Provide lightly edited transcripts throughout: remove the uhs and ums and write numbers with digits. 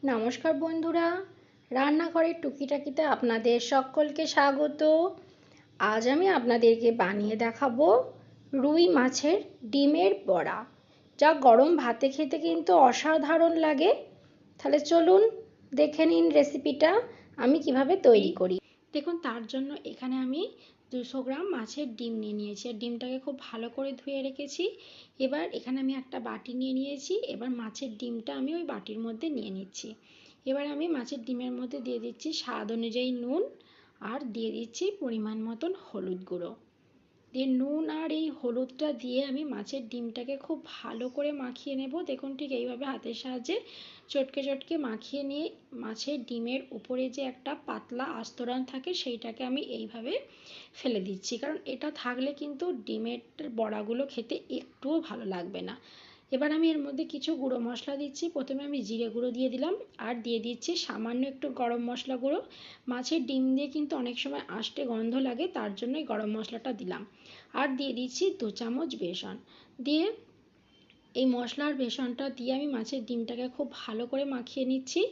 নমস্কার বন্ধুরা, রান্নাঘরের টুকিটাকিতে আপনাদের সকলকে স্বাগত। আজ আমি আপনাদেরকে বানিয়ে দেখাবো রুই মাছের ডিমের বড়া, যা গরম ভাতে খেতে কিন্তু অসাধারণ লাগে। তাহলে চলুন দেখে নিন রেসিপিটা আমি কিভাবে তৈরি করি। দেখুন, তার জন্য এখানে আমি 200 গ্রাম মাছের ডিম নিয়ে নিয়েছি আর ডিমটাকে খুব ভালো করে ধুয়ে রেখেছি। এবার এখানে আমি একটা বাটি নিয়ে নিয়েছি। এবার মাছের ডিমটা আমি ওই বাটির মধ্যে নিয়ে নিচ্ছি। এবার আমি মাছের ডিমের মধ্যে দিয়ে দিচ্ছি স্বাদ অনুযায়ী নুন আর দিয়ে দিচ্ছি পরিমাণ মতন হলুদ গুঁড়ো। দিয়ে নুন আর এই হলুদটা দিয়ে আমি মাছের ডিমটাকে খুব ভালো করে মাখিয়ে নেব। দেখুন, ঠিক এইভাবে হাতের সাহায্যে চটকে চটকে মাখিয়ে নিয়ে মাছের ডিমের উপরে যে একটা পাতলা আস্তরণ থাকে সেইটাকে আমি এইভাবে ফেলে দিচ্ছি, কারণ এটা থাকলে কিন্তু ডিমের বড়াগুলো খেতে একটুও ভালো লাগবে না। এবার আমি এর মধ্যে কিছু গুঁড়ো মশলা দিচ্ছি। প্রথমে আমি জিরে গুঁড়ো দিয়ে দিলাম আর দিয়ে দিচ্ছি সামান্য একটু গরম মশলা গুঁড়ো। মাছের ডিম দিয়ে কিন্তু অনেক সময় আষ্টে গন্ধ লাগে, তার জন্যই গরম মশলাটা দিলাম। আর দিয়ে দিচ্ছি 2 চামচ বেসন। দিয়ে এই মশলা আর বেসনটা দিয়ে আমি মাছের ডিমটাকে খুব ভালো করে মাখিয়ে নিচ্ছি।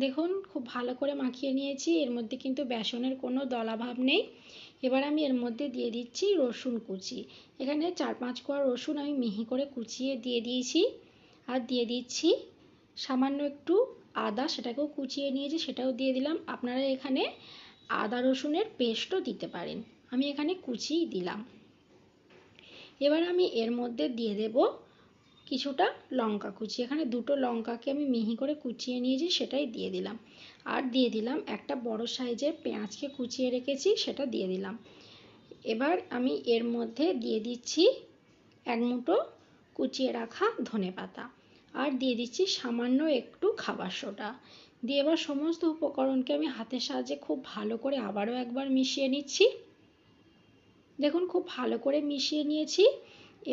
দেখুন, খুব ভালো করে মাখিয়ে নিয়েছি। এর মধ্যে কিন্তু বেসনের কোনো দলাভাব নেই। এবার আমি এর মধ্যে দিয়ে দিচ্ছি রসুন কুচি। এখানে 4-5 কোয়া রসুন আমি মিহি করে কুচিয়ে দিয়ে দিয়েছি। আর দিয়ে দিচ্ছি সামান্য একটু আদা, সেটাকেও কুচিয়ে নিয়েছি, সেটাও দিয়ে দিলাম। আপনারা এখানে আদা রসুনের পেস্টও দিতে পারেন, আমি এখানে কুচিই দিলাম। এবার আমি এর মধ্যে দিয়ে দেব কিছুটা লঙ্কা কুচি। এখানে 2টো লঙ্কাকে আমি মিহি করে কুচিয়ে নিয়েছি, সেটাই দিয়ে দিলাম। আর দিয়ে দিলাম একটা বড় সাইজের পেঁয়াজকে কুচিয়ে রেখেছি, সেটা দিয়ে দিলাম। এবার আমি এর মধ্যে দিয়ে দিচ্ছি 1 মুঠো কুচিয়ে রাখা ধনেপাতা আর দিয়ে দিচ্ছি সামান্য একটু খাবার সোডা। দিয়ে এবার সমস্ত উপকরণকে আমি হাতের সাহায্যে খুব ভালো করে আবারও একবার মিশিয়ে নিচ্ছি। দেখুন, খুব ভালো করে মিশিয়ে নিয়েছি।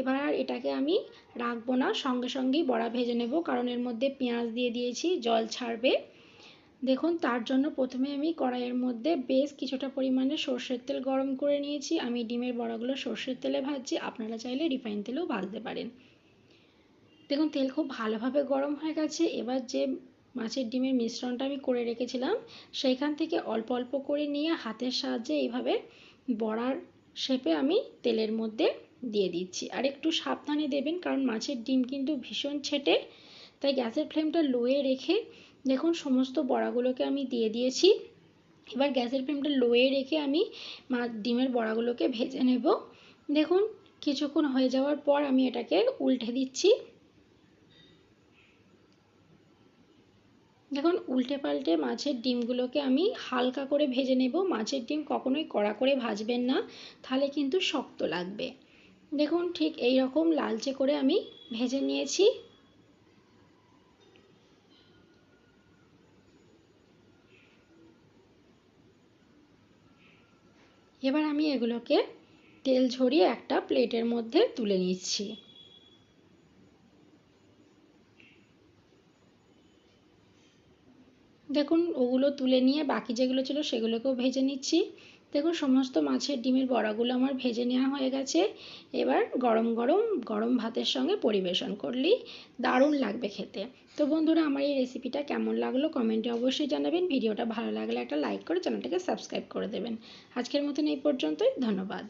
এবার আর এটাকে আমি রাখবো না, সঙ্গে সঙ্গেই বড়া ভেজে নেব, কারণ এর মধ্যে পেঁয়াজ দিয়ে দিয়েছি, জল ছাড়বে। দেখুন, তার জন্য প্রথমে আমি কড়াইয়ের মধ্যে বেশ কিছুটা পরিমাণে সর্ষের তেল গরম করে নিয়েছি। আমি ডিমের বড়াগুলো সর্ষের তেলে ভাজছি, আপনারা চাইলে রিফাইন তেলেও ভাজতে পারেন। দেখুন, তেল খুব ভালোভাবে গরম হয়ে গেছে। এবার যে মাছের ডিমের মিশ্রণটা আমি করে রেখেছিলাম সেইখান থেকে অল্প অল্প করে নিয়ে হাতের সাহায্যে এইভাবে বড়ার শেপে আমি তেলের মধ্যে দিয়ে দিচ্ছি। আর একটু সাবধানে দেবেন, কারণ মাছের ডিম কিন্তু ভীষণ ছেটে, তাই গ্যাসের ফ্লেমটা লোয়ে রেখে দেখুন সমস্ত বড়াগুলোকে আমি দিয়ে দিয়েছি। এবার গ্যাসের ফ্লেমটা লোয়ে রেখে আমি ডিমের বড়াগুলোকে ভেজে নেব। দেখুন, কিছুক্ষণ হয়ে যাওয়ার পর আমি এটাকে উল্টে দিচ্ছি। দেখুন, উল্টে পাল্টে মাছের ডিমগুলোকে আমি হালকা করে ভেজে নেব। মাছের ডিম কখনোই কড়া করে ভাজবেন না, তাহলে কিন্তু শক্ত লাগবে। দেখুন, ঠিক এই রকম লালচে করে আমি ভেজে নিয়েছি। এবার আমি এগুলোকে তেল ঝরিয়ে একটা প্লেটের মধ্যে তুলে নিচ্ছি। দেখুন, ওগুলো তুলে নিয়ে বাকি যেগুলো ছিল সেগুলোকেও ভেজে নিচ্ছি। দেখুন, সমস্ত মাছের ডিমের বড়াগুলো আমার ভেজে নেওয়া হয়ে গেছে। এবার গরম গরম গরম ভাতের সঙ্গে পরিবেশন করলেই দারুণ লাগবে খেতে। তো বন্ধুরা, আমার এই রেসিপিটা কেমন লাগলো কমেন্টে অবশ্যই জানাবেন। ভিডিওটা ভালো লাগলে একটা লাইক করে চ্যানেলটাকে সাবস্ক্রাইব করে দেবেন। আজকের মতন এই পর্যন্তই, ধন্যবাদ।